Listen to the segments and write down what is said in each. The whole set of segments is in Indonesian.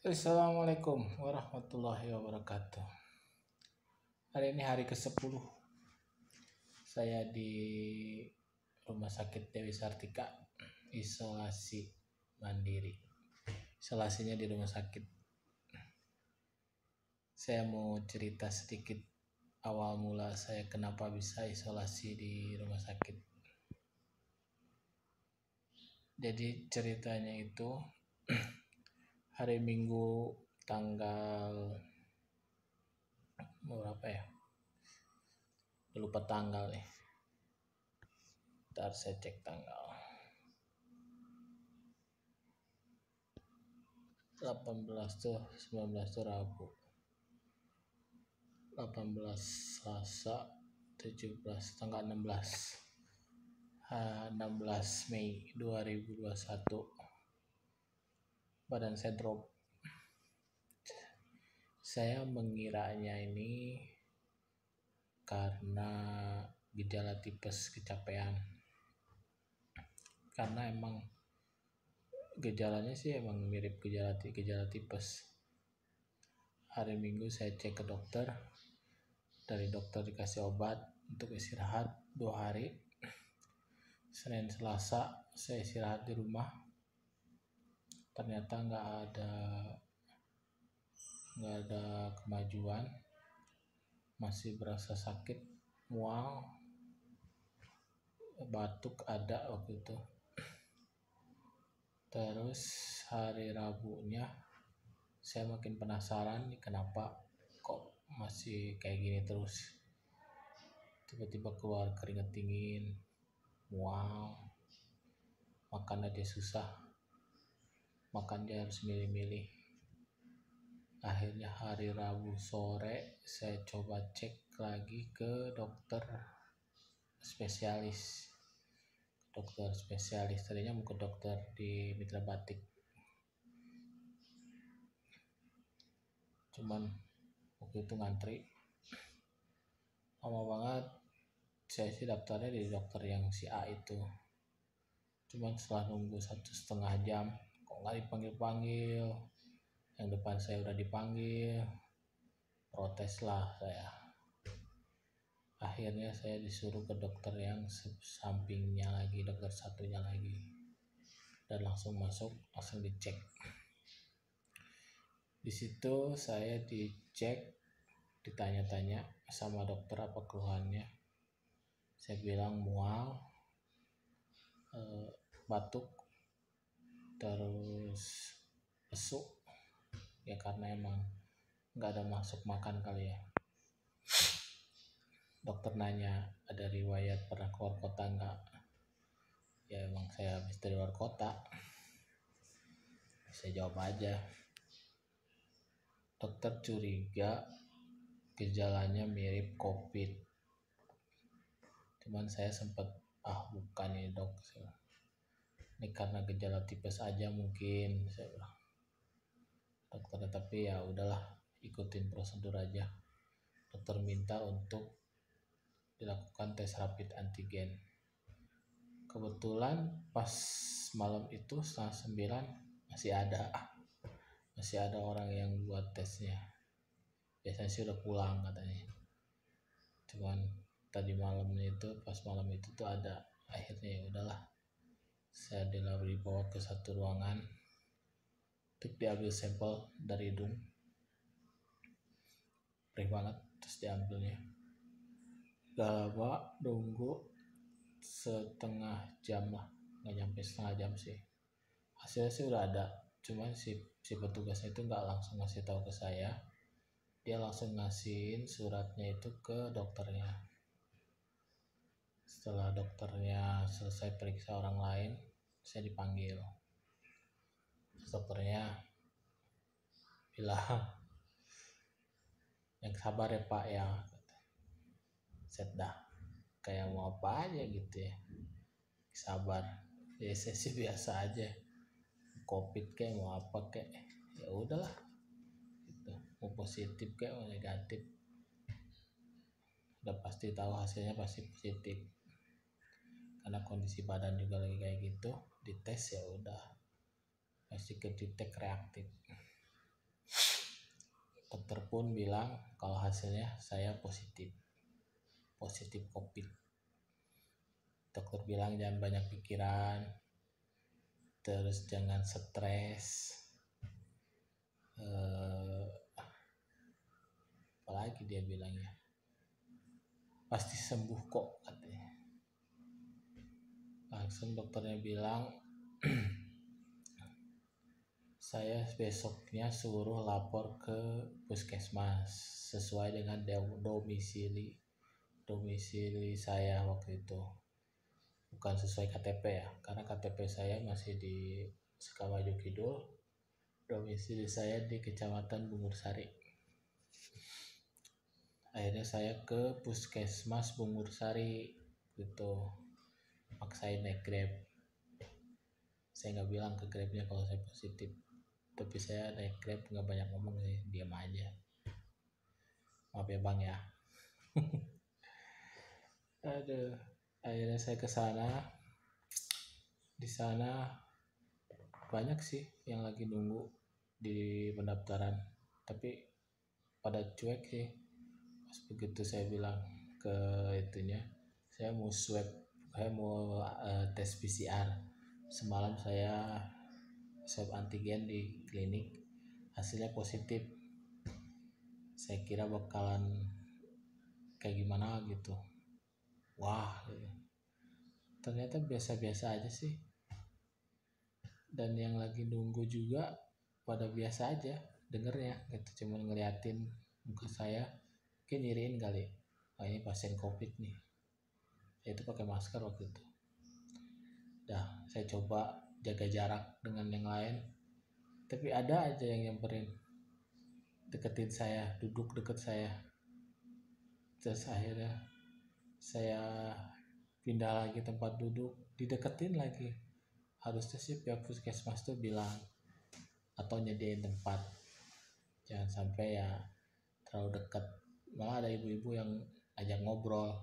Assalamualaikum warahmatullahi wabarakatuh. Hari ini hari ke-10 saya di Rumah Sakit Dewi Sartika, isolasi mandiri. Isolasinya di rumah sakit. Saya mau cerita sedikit awal mula saya kenapa bisa isolasi di rumah sakit. Jadi ceritanya itu hari Minggu tanggal berapa ya? Lupa tanggal nih. Ntar saya cek tanggal. 18 tuh 19 tuh Rabu, 18 Selasa, 17 tanggal 16 16 Mei 2021 badan saya drop. Saya mengiranya ini karena gejala tipes kecapean, karena emang gejalanya sih emang mirip gejala tipes. Hari Minggu saya cek ke dokter, dari dokter dikasih obat untuk istirahat 2 hari. Senin Selasa saya istirahat di rumah, ternyata nggak ada kemajuan, masih berasa sakit, mual, batuk ada waktu itu. Terus hari Rabunya saya makin penasaran nih, kenapa kok masih kayak gini terus, tiba-tiba keluar keringat dingin, mual, makan aja susah, makan dia harus milih-milih. Akhirnya hari Rabu sore saya coba cek lagi ke dokter spesialis. Tadinya mau ke dokter di Mitra Batik, cuman waktu itu ngantri lama banget. Saya sih daftarnya di dokter yang si A itu, cuman setelah nunggu 1,5 jam kok nggak dipanggil. Yang depan saya udah dipanggil, protes lah saya. Akhirnya saya disuruh ke dokter yang sampingnya lagi, dokter satunya lagi, dan langsung masuk, langsung dicek. Di situ saya dicek, ditanya-tanya sama dokter apa keluhannya. Saya bilang mual, batuk, terus lesu, ya karena emang nggak ada masuk makan kali ya. Dokter nanya ada riwayat pernah keluar kota nggak? Ya emang saya habis dari luar kota, saya jawab aja. Dokter curiga gejalanya mirip COVID, cuman saya sempat bukan ini dok, ini karena gejala tipes aja mungkin, saya bilang. Dokter tapi ya udahlah, ikutin prosedur aja. Dokter minta untuk dilakukan tes rapid antigen. Kebetulan pas malam itu setengah 9 masih ada orang yang buat tesnya. Biasanya sih udah pulang katanya, cuman tadi malamnya itu, pas malam itu tuh ada. Akhirnya ya udahlah, saya dibawa ke satu ruangan untuk diambil sampel dari hidung. Perih banget, terus diambilnya. Gak lama, nunggu setengah jam lah, nggak nyampe setengah jam sih. Hasilnya sih udah ada, cuman si petugasnya itu nggak langsung ngasih tahu ke saya, dia langsung ngasihin suratnya itu ke dokternya. Setelah dokternya selesai periksa orang lain, saya dipanggil. Dokternya bilang, yang sabar ya Pak ya. Set dah, kayak mau apa aja gitu ya, sabar. Ya saya sih biasa aja, COVID kayak mau apa kayak, ya udahlah gitu. Mau positif kayak mau negatif, udah pasti tahu hasilnya pasti positif, karena kondisi badan juga lagi kayak gitu. Dites ya udah pasti kedetek reaktif. Dokter pun bilang kalau hasilnya saya positif COVID. Dokter bilang jangan banyak pikiran, terus jangan stres, apalagi dia bilangnya pasti sembuh kok katanya. Langsung dokternya bilang saya besoknya suruh lapor ke puskesmas sesuai dengan domisili saya waktu itu, bukan sesuai KTP ya, karena KTP saya masih di Sukamaju Kidul, domisili saya di Kecamatan Bungursari. Akhirnya saya ke puskesmas Bungursari gitu, maksain naik Grab. Saya nggak bilang ke Grabnya kalau saya positif, tapi saya naik Grab nggak banyak ngomong sih, diam aja. Maaf ya bang ya. Aduh, akhirnya saya ke sana. Di sana banyak sih yang lagi nunggu di pendaftaran, tapi pada cuek sih. Pas begitu saya bilang ke itunya, saya mau tes PCR. Semalam saya swab antigen di klinik, hasilnya positif. Saya kira bakalan kayak gimana gitu. Wah, ternyata biasa-biasa aja sih. Dan yang lagi nunggu juga pada biasa aja dengernya gitu, cuma ngeliatin muka saya, mungkin nyiriin kali, oh ini pasien COVID nih. Saya itu pakai masker waktu itu. Saya coba jaga jarak dengan yang lain, tapi ada aja yang nyamperin, deketin saya, duduk deket saya. Terus akhirnya saya pindah lagi tempat duduk, dideketin lagi. Harusnya sih pihak puskesmas tuh bilang atau nyediain tempat, jangan sampai ya terlalu dekat. Malah ada ibu-ibu yang ajak ngobrol,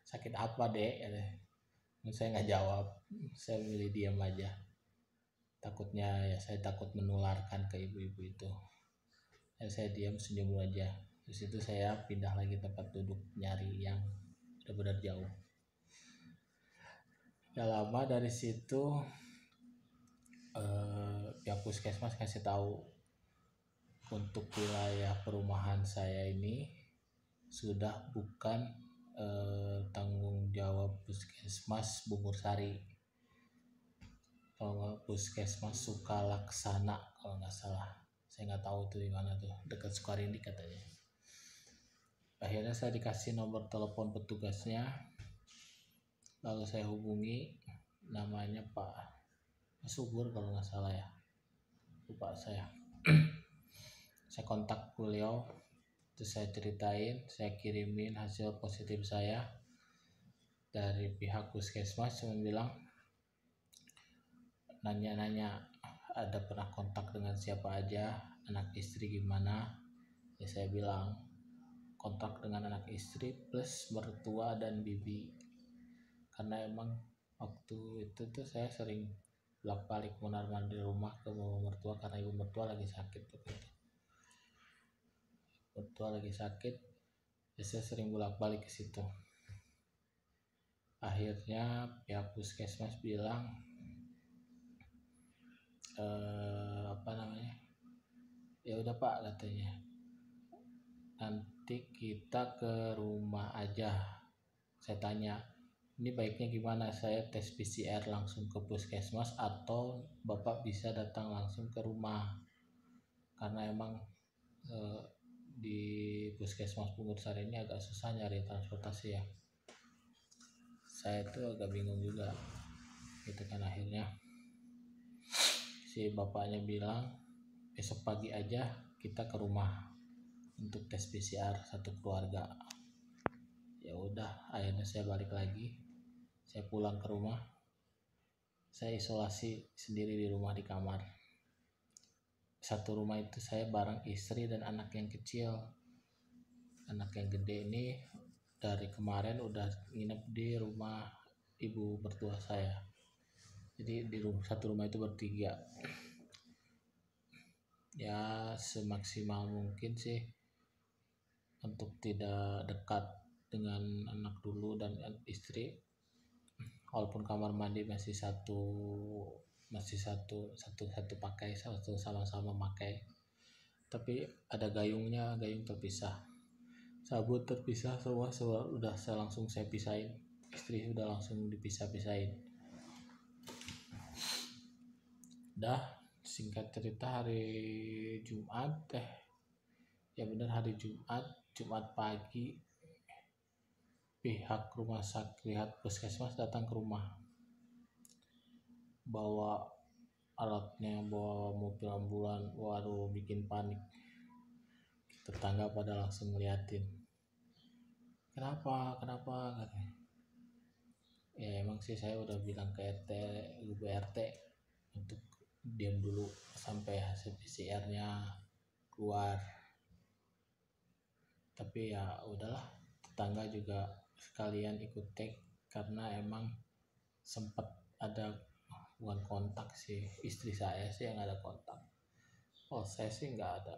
sakit apa dek? Saya nggak jawab, saya milih diam aja. Takutnya ya, saya takut menularkan ke ibu-ibu itu. Dan saya diam, senyum aja. Terus itu saya pindah lagi tempat duduk, nyari yang benar-benar jauh. Gak lama dari situ pihak puskesmas kasih tahu untuk wilayah perumahan saya ini sudah bukan tanggung jawab puskesmas Bungursari, kalau puskesmas Sukalaksana kalau nggak salah. Saya nggak tahu tuh di mana tuh, dekat Sukarindi katanya. Akhirnya saya dikasih nomor telepon petugasnya, lalu saya hubungi, namanya Pak Subur kalau nggak salah ya, lupa saya. Saya kontak beliau, terus saya ceritain, saya kirimin hasil positif saya. Dari pihak puskesmas cuma bilang, nanya-nanya ada pernah kontak dengan siapa aja, anak istri gimana. Ya saya bilang kontak dengan anak istri plus mertua dan bibi, karena emang waktu itu tuh saya sering bolak-balik mondar-mandir rumah ke mertua karena ibu mertua lagi sakit gitu. Mertua lagi sakit, ya saya sering bolak-balik ke situ. Akhirnya pihak puskesmas bilang ya udah Pak katanya, nanti kita ke rumah aja. Saya tanya, ini baiknya gimana, saya tes PCR langsung ke puskesmas atau Bapak bisa datang langsung ke rumah, karena emang di puskesmas Bungursari ini agak susah nyari transportasi ya. Saya tuh agak bingung juga gitu kan. Akhirnya si bapaknya bilang besok pagi aja kita ke rumah untuk tes PCR satu keluarga. Ya udah, akhirnya saya balik lagi, saya pulang ke rumah, saya isolasi sendiri di rumah di kamar. Satu rumah itu saya bareng istri dan anak yang kecil. Anak yang gede ini dari kemarin udah nginep di rumah ibu mertua saya. Jadi di satu rumah itu bertiga. Ya semaksimal mungkin sih untuk tidak dekat dengan anak dulu dan istri, walaupun kamar mandi masih satu pakai, satu sama-sama pakai, tapi ada gayung terpisah, sabun terpisah, semua udah saya pisahin, istri udah langsung dipisah-pisahin. Dah, singkat cerita hari Jumat hari Jumat pagi pihak puskesmas datang ke rumah, bawa alatnya, bawa mobil ambulan. Waduh, bikin panik. Tetangga pada langsung ngeliatin, kenapa katanya. Ya emang sih saya udah bilang ke ibu RT untuk diam dulu sampai hasil PCR-nya keluar, tapi ya udahlah, tetangga juga sekalian ikut cek karena emang sempat ada, bukan kontak sih, istri saya sih yang ada kontak, saya sih nggak ada.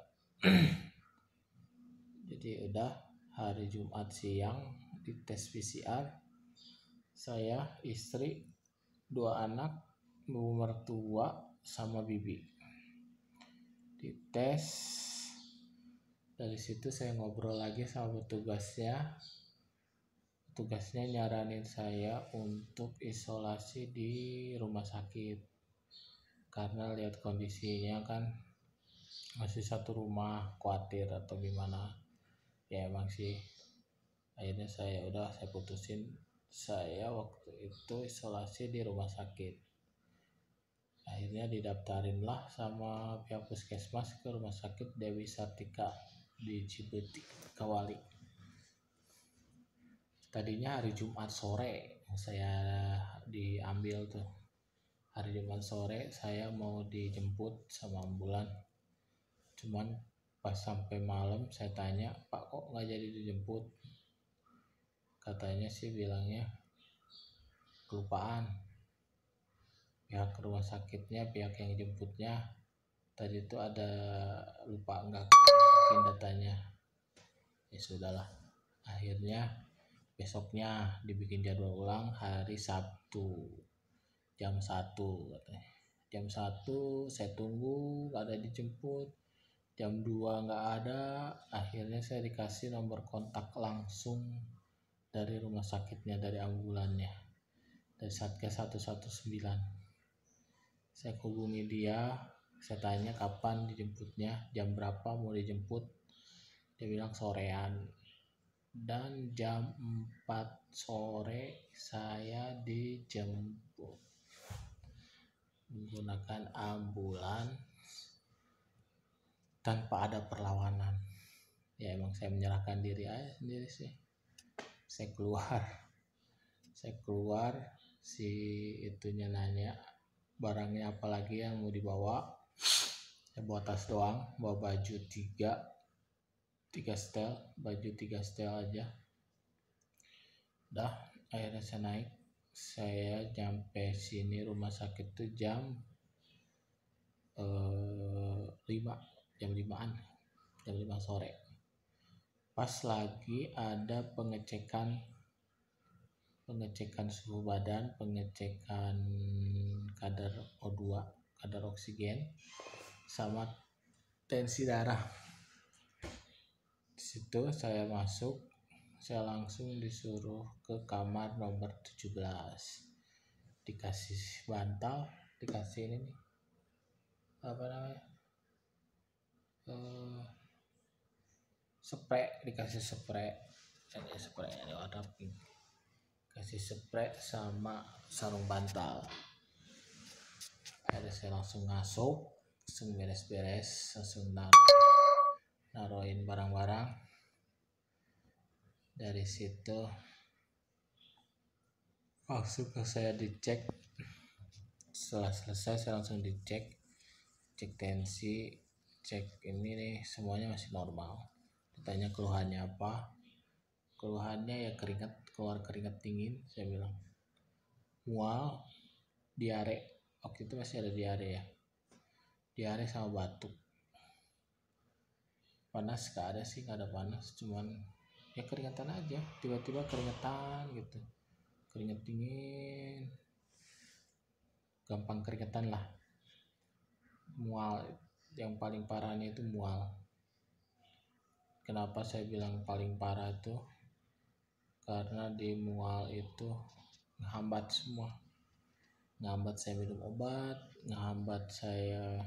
Jadi udah hari Jumat siang di tes PCR, saya, istri, 2 anak, ibu mertua sama bibi dites. Dari situ saya ngobrol lagi sama petugasnya nyaranin saya untuk isolasi di rumah sakit karena lihat kondisinya kan masih satu rumah, khawatir atau gimana. Ya emang sih, akhirnya saya putusin saya waktu itu isolasi di rumah sakit. Akhirnya didaftarin lah sama pihak puskesmas ke rumah sakit Dewi Sartika di Cibeti, Kawali. Tadinya hari Jumat sore saya diambil tuh. Hari Jumat sore saya mau dijemput sama ambulan. Cuman pas sampai malam saya tanya, Pak kok nggak jadi dijemput? Katanya sih bilangnya kelupaan. Pihak rumah sakitnya, pihak yang jemputnya tadi itu ada lupa nggak masukin datanya. Ya sudahlah, akhirnya besoknya dibikin jadwal ulang hari Sabtu jam 1 katanya. Jam 1 saya tunggu nggak ada dijemput, jam 2 nggak ada. Akhirnya saya dikasih nomor kontak langsung dari rumah sakitnya, dari ambulannya, dari Satgas 119. Saya hubungi dia, saya tanya kapan dijemputnya, jam berapa mau dijemput. Dia bilang sorean, dan jam 4 sore saya dijemput menggunakan ambulan tanpa ada perlawanan. Ya emang saya menyerahkan diri aja sendiri sih. Saya keluar, si itunya nanya barangnya apa lagi yang mau dibawa. Saya bawa tas doang, bawa baju 3 setel, baju 3 setel aja. Dah, akhirnya saya naik. Saya nyampe sini rumah sakit tuh jam 5 sore. Pas lagi ada pengecekan suhu badan, pengecekan kadar O2, kadar oksigen, sama tensi darah. Di situ saya masuk, saya langsung disuruh ke kamar nomor 17. Dikasih bantal, dikasih ini nih, apa namanya, dikasih spray ini warna pink, kasih spray sama sarung bantal. Akhirnya saya langsung ngasup, langsung beres-beres, langsung naruhin barang-barang. Dari situ langsung saya dicek. Setelah selesai saya langsung dicek, cek tensi, cek ini nih, semuanya masih normal. Ditanya keluhannya apa, keluhannya ya keluar keringat dingin. Saya bilang mual, diare, waktu itu masih ada diare ya, diare sama batuk. Panas gak ada sih, gak ada panas, cuman ya keringetan aja, tiba-tiba keringetan gitu, keringet dingin, gampang keringetan lah, mual. Yang paling parahnya itu mual. Kenapa saya bilang paling parah itu karena di mual itu ngehambat semua, ngehambat saya minum obat, ngehambat saya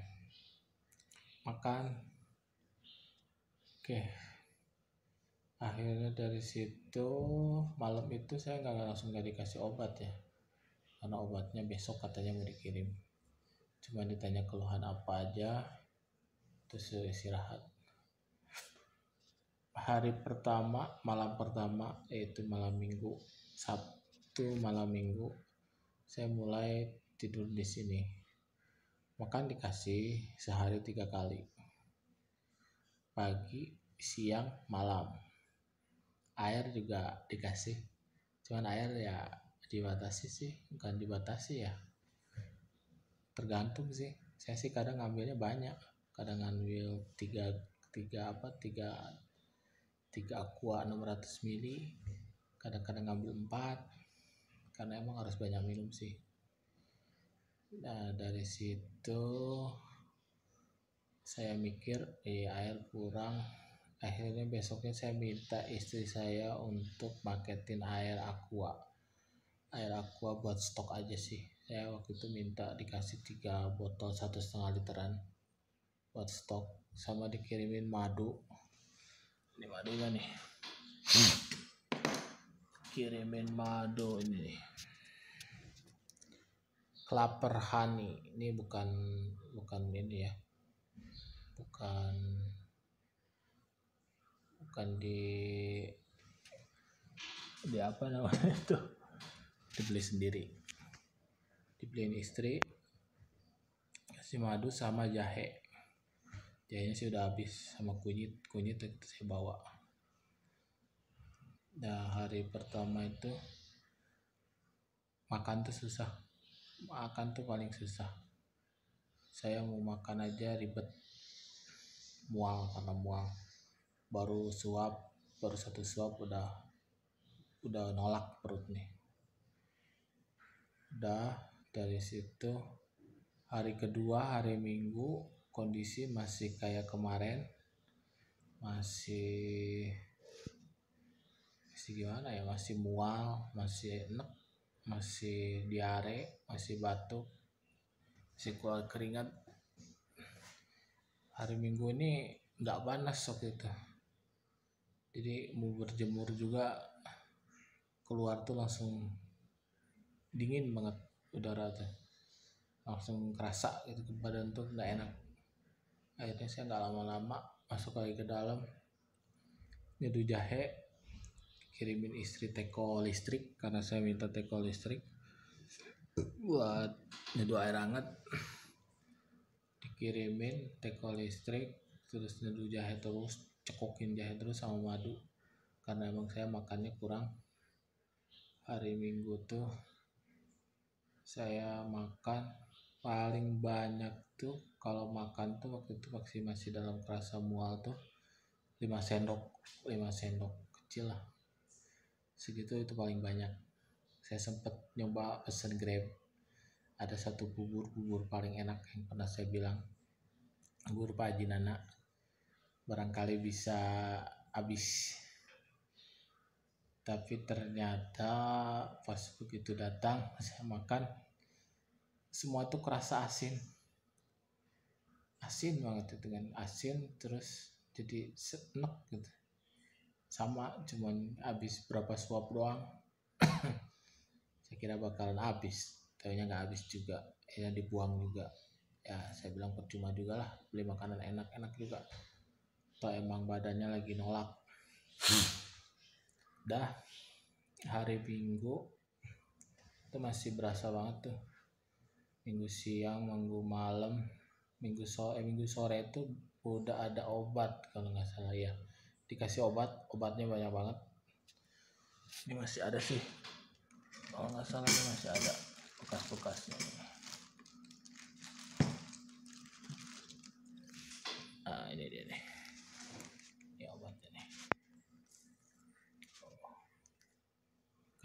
makan. Oke, akhirnya dari situ malam itu saya nggak dikasih obat ya, karena obatnya besok katanya mau dikirim. Cuma ditanya keluhan apa aja, terus istirahat. Hari pertama, malam pertama, yaitu malam minggu, Sabtu malam minggu, saya mulai tidur di sini. Makan dikasih sehari 3 kali, pagi, siang, malam. Air juga dikasih, cuman air ya dibatasi sih, bukan dibatasi ya, tergantung sih. Saya sih kadang ngambilnya banyak, kadang ngambil tiga aqua 600 ml, kadang-kadang ngambil 4, karena emang harus banyak minum sih. Nah dari situ saya mikir air kurang, akhirnya besoknya saya minta istri saya untuk paketin air aqua buat stok aja sih. Saya waktu itu minta dikasih 3 botol 1,5 literan buat stok, sama dikirimin madu. Ini madunya nih, kirimin madu ini nih, Klaper Honey. Ini bukan ini ya, bukan di apa namanya itu, dibeli sendiri, dibeliin istri, kasih madu sama jahenya sih udah habis, sama kunyit itu saya bawa. Nah hari pertama itu makan tuh susah, makan tuh paling susah. Saya mau makan aja ribet, mual, karena mual. Baru satu suap udah nolak perut nih. Udah dari situ hari kedua, hari Minggu, kondisi masih kayak kemarin, masih gimana ya, masih mual, masih enek, masih diare, masih batuk, masih keluar keringat. Hari Minggu ini nggak panas waktu itu, jadi mau berjemur juga keluar tuh langsung dingin banget udara tuh, langsung kerasa gitu ke badan tuh nggak enak. Akhirnya saya nggak lama-lama masuk lagi ke dalam, nyeduh jahe, kirimin istri teko listrik, karena saya minta teko listrik buat nyeduh air hangat. Dikirimin teko listrik, terus nyeduh jahe terus, cekokin jahe terus sama madu, karena emang saya makannya kurang. Hari Minggu tuh saya makan paling banyak tuh, kalau makan tuh waktu itu masih dalam kerasa mual tuh 5 sendok kecil lah, segitu itu paling banyak. Saya sempet nyoba pesen Grab, ada satu bubur paling enak yang pernah saya bilang, bubur Pak Haji Nana, barangkali bisa habis. Tapi ternyata pas begitu datang saya makan, semua tuh kerasa asin banget itu kan, asin terus jadi enek gitu. Sama cuman habis berapa suap doang. Saya kira bakalan habis, taunya nggak habis juga, akhirnya dibuang juga. Ya saya bilang percuma juga lah beli makanan enak juga, atau emang badannya lagi nolak. Dah hari Minggu itu masih berasa banget tuh, Minggu siang, Minggu malam, Minggu sore itu udah ada obat kalau nggak salah ya, dikasih obatnya banyak banget. Ini masih ada sih kalau nggak salah, ini masih ada bekas-bekasnya. Nah ini dia nih,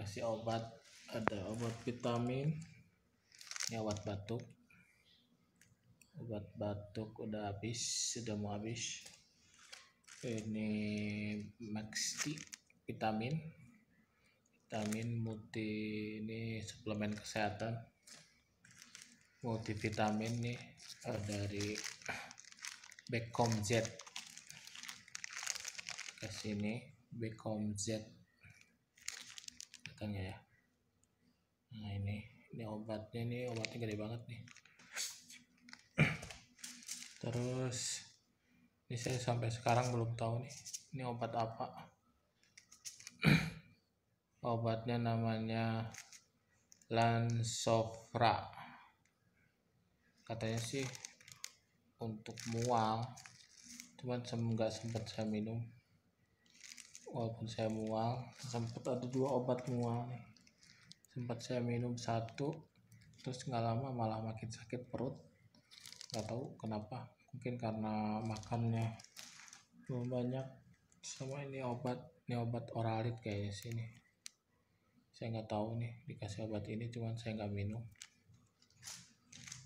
kasih obat, ada obat vitamin, ini obat batuk udah mau habis. Ini Maxti vitamin multi, ini suplemen kesehatan multivitamin nih dari Becom Z. Kasih ini Becom Z katanya ya. Nah ini obatnya gede banget nih. Terus ini saya sampai sekarang belum tahu nih ini obat apa. Obatnya namanya Lansopra, katanya sih untuk mual, cuman nggak sempat saya minum. Walaupun saya mual, sempat ada 2 obat mual nih, sempat saya minum 1, terus nggak lama malah makin sakit perut, nggak tahu kenapa, mungkin karena makannya belum banyak. Sama ini obat oralit kayaknya sih nih, saya nggak tahu nih dikasih obat ini, cuman saya nggak minum.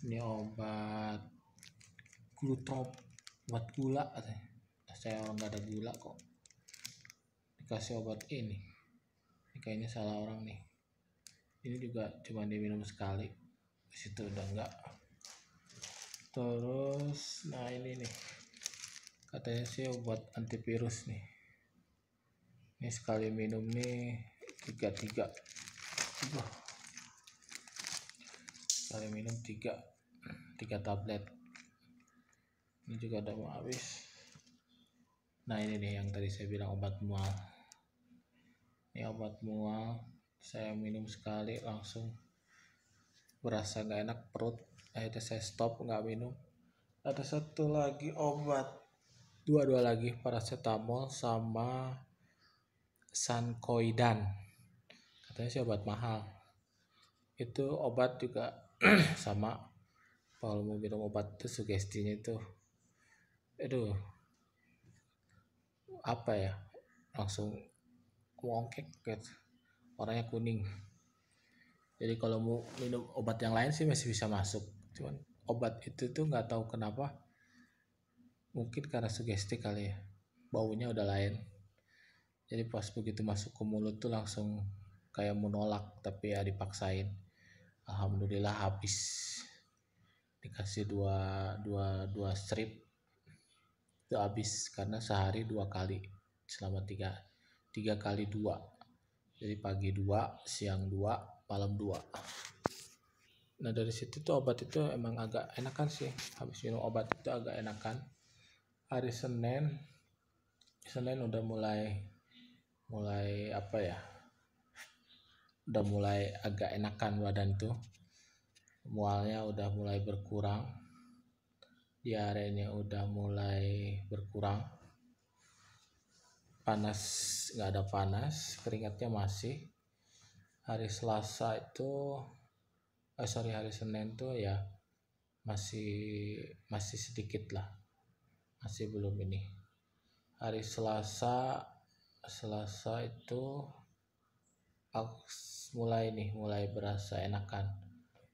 Ini obat glutrop, obat gula katanya. Saya orang nggak ada gula kok dikasih obat ini kayaknya salah orang nih. Ini juga cuma diminum sekali, disitu udah enggak. Terus nah ini nih katanya sih obat antivirus nih. Ini sekali minum nih 3 sekali minum 3 tablet. Ini juga udah mau habis. Nah ini nih yang tadi saya bilang obat mual. Ini obat mual, saya minum sekali langsung berasa nggak enak perut, akhirnya saya stop nggak minum. Ada satu lagi obat, dua lagi, paracetamol sama Sankoidan, katanya sih obat mahal. Itu obat juga sama, kalau mau minum obat itu sugestinya itu apa ya, langsung wongkek gitu, warnanya kuning. Jadi kalau mau minum obat yang lain sih masih bisa masuk, cuman obat itu tuh nggak tahu kenapa, mungkin karena sugesti kali ya, baunya udah lain. Jadi pas begitu masuk ke mulut tuh langsung kayak menolak, tapi ya dipaksain. Alhamdulillah habis, dikasih dua strip itu habis, karena sehari 2 kali selama 3 kali 2, jadi pagi 2, siang 2, malam 2. Nah dari situ tuh obat itu emang agak enakan sih, habis minum obat itu agak enakan. Hari Senin udah mulai apa ya, udah mulai agak enakan badan tuh, mualnya udah mulai berkurang, diarenya udah mulai berkurang, panas nggak ada panas, keringatnya masih. Hari Selasa itu hari Senin tuh ya masih sedikit lah, masih belum ini. Hari Selasa itu aku mulai berasa enakan,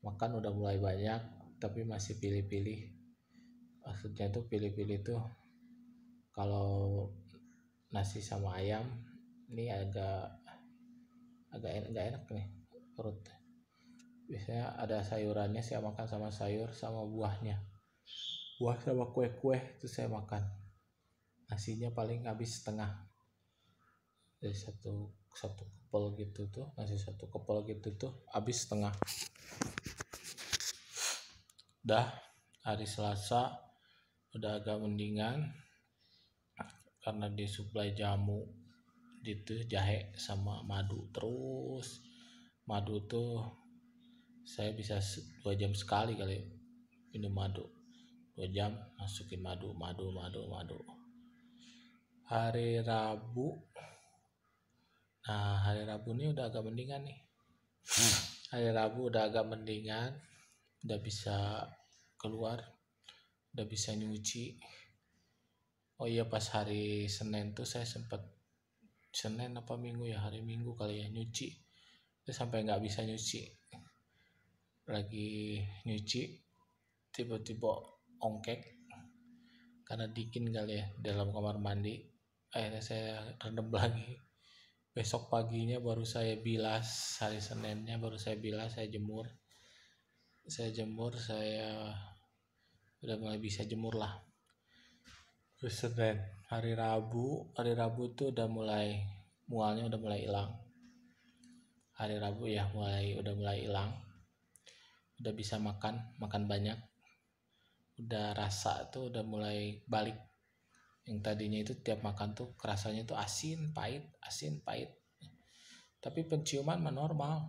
makan udah mulai banyak, tapi masih pilih-pilih. Maksudnya tuh pilih-pilih tuh, kalau nasi sama ayam ini agak enak nih perut. Biasanya ada sayurannya saya makan, sama sayur sama buah sama kue itu saya makan. Nasinya paling habis setengah, dari satu kepel gitu tuh, nasi 1 kepel gitu tuh habis setengah. Dah hari Selasa udah agak mendingan, karena disuplai jamu gitu, jahe sama madu terus. Madu tuh saya bisa 2 jam sekali kali minum madu, 2 jam masukin madu. Hari Rabu ini udah agak mendingan nih. Hari Rabu udah agak mendingan, udah bisa keluar, udah bisa nyuci. Oh iya, pas hari Senin tuh saya sempat, Senin apa Minggu ya, hari Minggu kali ya, nyuci itu sampai nggak bisa nyuci, lagi nyuci tiba-tiba ongkek karena dingin kali ya dalam kamar mandi. Akhirnya saya rendam lagi. Besok paginya baru saya bilas, hari Seninnya baru saya bilas, saya jemur, saya udah mulai bisa jemur lah. Terus Senin, hari Rabu tuh udah mulai mualnya udah mulai hilang. Hari Rabu ya udah mulai hilang, udah bisa makan banyak, udah rasa tuh udah mulai balik. Yang tadinya itu tiap makan tuh kerasanya tuh asin pahit. Tapi penciuman mah normal,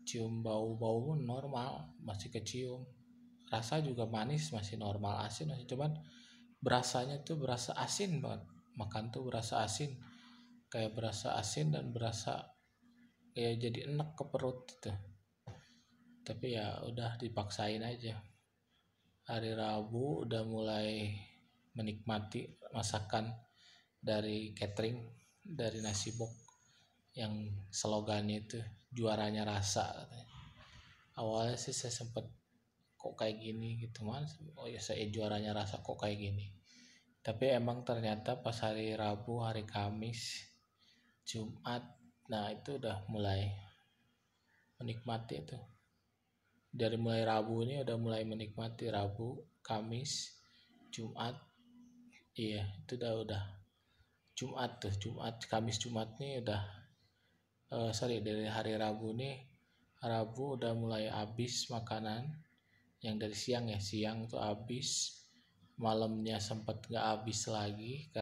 cium bau normal, masih kecium. Rasa juga manis masih normal, asin masih, cuman berasanya tuh berasa asin banget. Makan tuh berasa asin, kayak berasa asin dan berasa kayak jadi enek ke perut gitu. Tapi ya udah dipaksain aja. Hari Rabu udah mulai menikmati masakan dari catering, dari nasi bok yang slogannya itu juaranya rasa katanya. Awalnya sih saya sempet kok kayak gini gitu, man, oh ya saya juaranya rasa kok kayak gini. Tapi emang ternyata pas hari Rabu, hari Kamis, Jumat, nah itu udah mulai menikmati itu. Dari mulai Rabu ini udah mulai menikmati Rabu, Kamis, Jumat. Iya, itu udah Jumat, Kamis, Jumat nih udah dari hari Rabu nih, Rabu udah mulai habis makanan yang dari siang tuh habis, malamnya sempet nggak habis lagi